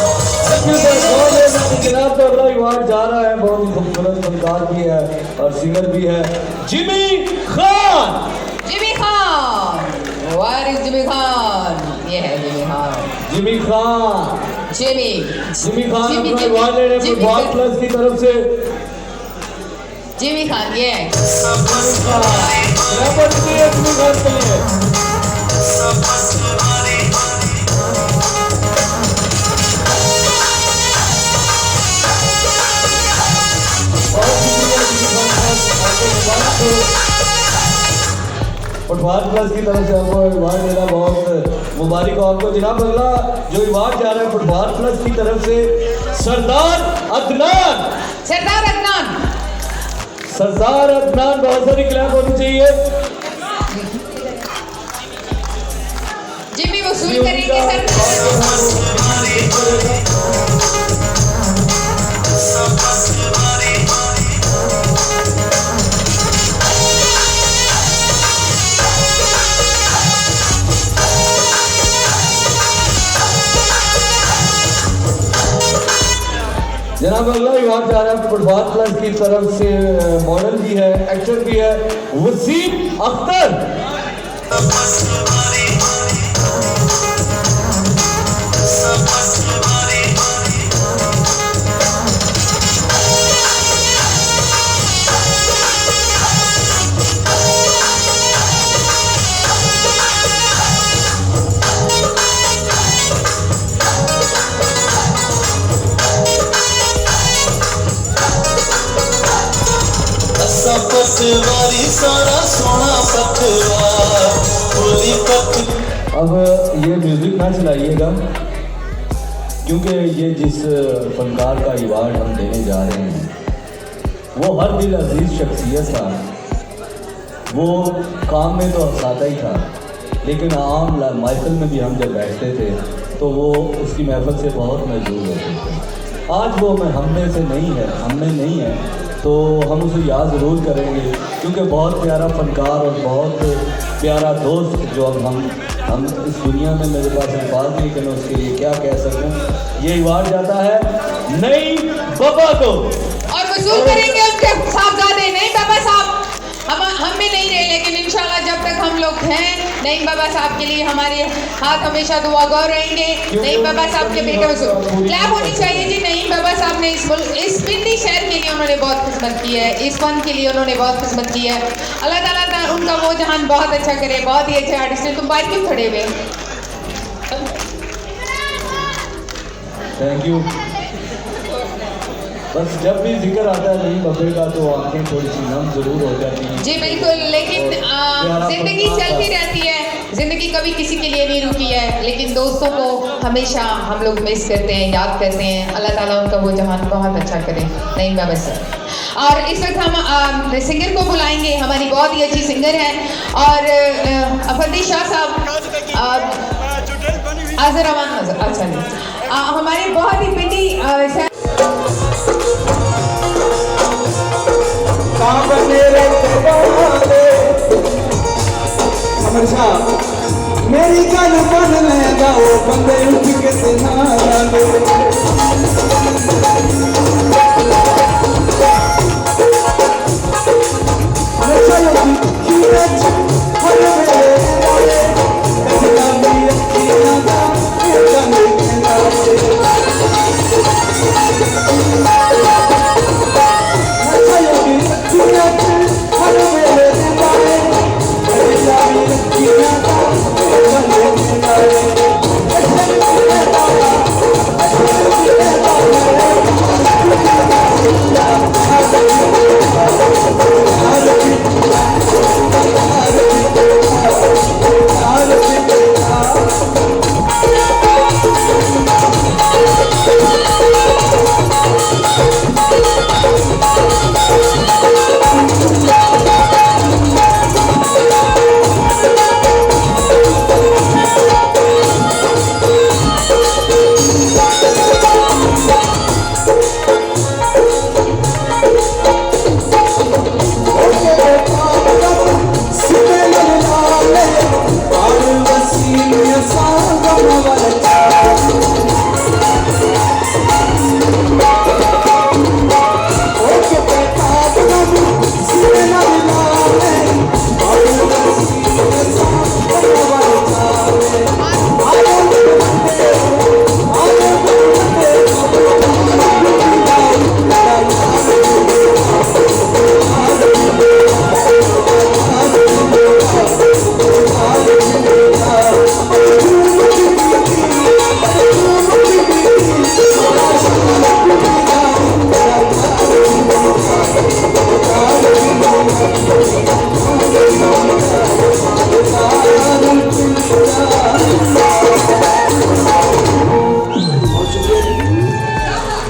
जनाब तो अगला अवार्ड जा रहा है, बहुत ही खूबसूरत फनकार भी है और सिंगर भी है, Jimmy Khan. Jimmy Khan, where is Jimmy Khan? ये है Jimmy Khan. Jimmy Khan, Jimmy Jimmy Khan अपना अवार्ड ले रहे हैं फुटबॉल प्लस की तरफ से। जिमी खान ये है। जनाब जिमी खान के लिए फुटबॉल प्लस की तरफ से आपको अवार्ड देना बहुत मुबारक हो आपको। जनाब अगला जो अवार्ड जा रहा है फुटबॉल प्लस की तरफ से सरदार अदनान। सरदार अदनान, सरदार अदनान, बहुत सारी क्लैप होनी चाहिए। जिमी वसूल करेंगे सरदार। जनाब अगला अवार्ड जा रहा है फुटबॉल प्लस की तरफ से, मॉडल भी है, एक्टर भी है, वसीम अख्तर। पटवारी साड़ा सोना पटवार बोली पट। अब ये म्यूजिक ना चलाइएगा क्योंकि ये जिस फनकार का अवार्ड हम देने जा रहे हैं वो हर दिल अजीज शख्सियत था। वो काम में तो हंसाता ही था लेकिन आम माइकल में भी हम जब बैठते थे तो वो उसकी महफिल से बहुत मजबूर होते थे। आज वो हम में नहीं है तो हम उसे याद ज़रूर करेंगे क्योंकि बहुत प्यारा फनकार और बहुत प्यारा दोस्त जो अब हम इस दुनिया में, मेरे पास अल्फाज नहीं कि मैं उसके लिए क्या कह सकूं। ये अवार्ड जाता है नईम बाबा को और वसूल करेंगे उनके साहबजादे नईम बाबा साहब। हम में नहीं रहे लेकिन इंशाल्लाह जब तक हम लोग हैं नईम बाबा साहब के लिए हमारे हाथ हमेशा दुआगो रहेंगे। नईम बाबा साहब के बेटे वसूल क्लैप होनी चाहिए जी। नईम बाबा साहब ने इस पिंडी शहर के लिए उन्होंने बहुत खिदमत की है, इस फन के लिए उन्होंने बहुत खिदमत की है। अल्लाह ताला उनका वो जहान बहुत अच्छा करे। बहुत ही अच्छे आर्टिस्ट हैं। तुम बाहर क्यों खड़े हुए? Thank you. बस जब भी जिक्र आता है नईम बाबे का तो आंखें थोड़ी सी नम जरूर हो जाती हैं। जी बिल्कुल, लेकिन जिंदगी चलती रहती है, जिंदगी कभी किसी के लिए नहीं रुकी है। लेकिन दोस्तों को हमेशा हम लोग मिस करते हैं, याद करते हैं। अल्लाह ताला उनका वो जहान बहुत अच्छा करे। नईम बाबा सर। और इस वक्त हम सिंगर को बुलाएंगे, हमारी बहुत ही अच्छी सिंगर है और अफंदी शाह साहब आजर अमान नजर। अच्छा नहीं, हमारे बहुत ही पिंडी मेरी गल मन ले जाओ बंदे उठ के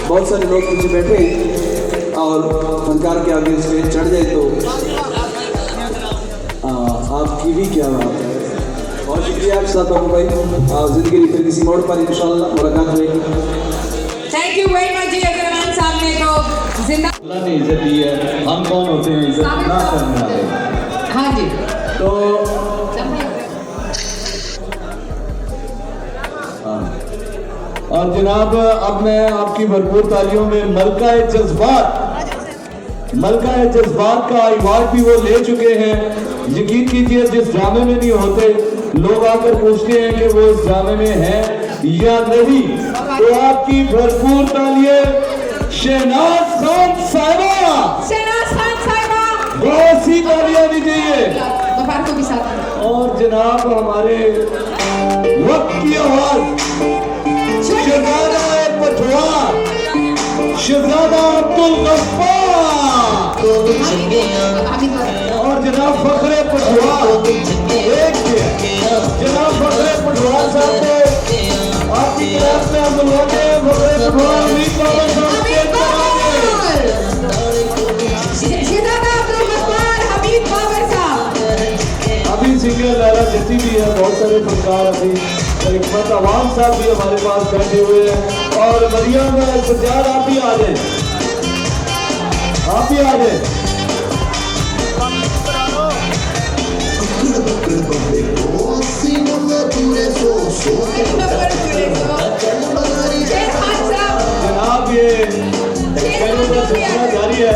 बहुत सारे लोग नीचे बैठे और फनकार के आगे स्टेज चढ़ जाए तो आपकी भी क्या बात है। बहुत शुक्रिया आपके साथ बाबू भाई, जिंदगी फिर किसी मोड़ पर इंशाल्लाह मुलाकात होगी। थैंक यू वेरी मच जी अग्रवाल साहब ने तो जिंदा अल्लाह ने इज्जत दी है, हम कौन होते हैं इज्जत ना करने वाले। हाँ जी तो हाँ, और जनाब अब मैं आपकी भरपूर तालियों में मलका जज्बात का अवार्ड भी वो ले चुके हैं। यकीन कीजिए जिस ड्रामे में नहीं होते लोग आकर पूछते हैं कि वो इस ड्रामे में है या नहीं, तो आपकी भरपूर तालियां शहनाज खान साहिबा, बहुत सी तालियां दीजिए। दोपहर को भी साथ और जनाब हमारे वक्त की आवाज शहजादा पटवार, शहजादा अब्दुल गफ्फार और जनाब फखरे पटवार, एक जनाब फखरे पटवार साहब को आपकी क्लास में हम बुलवाते हैं। फखरे पटवार भी अभी सिंगर लाला जती भी है, बहुत सारे फनकार अभी हिकमत अवाम साहब भी हमारे पास बैठे हुए हैं और मरियम सज्जाद आप भी आ जाए, आप भी आ जाए। जनाब ये सिलसिला जारी है।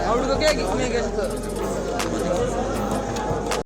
आवडतो क्या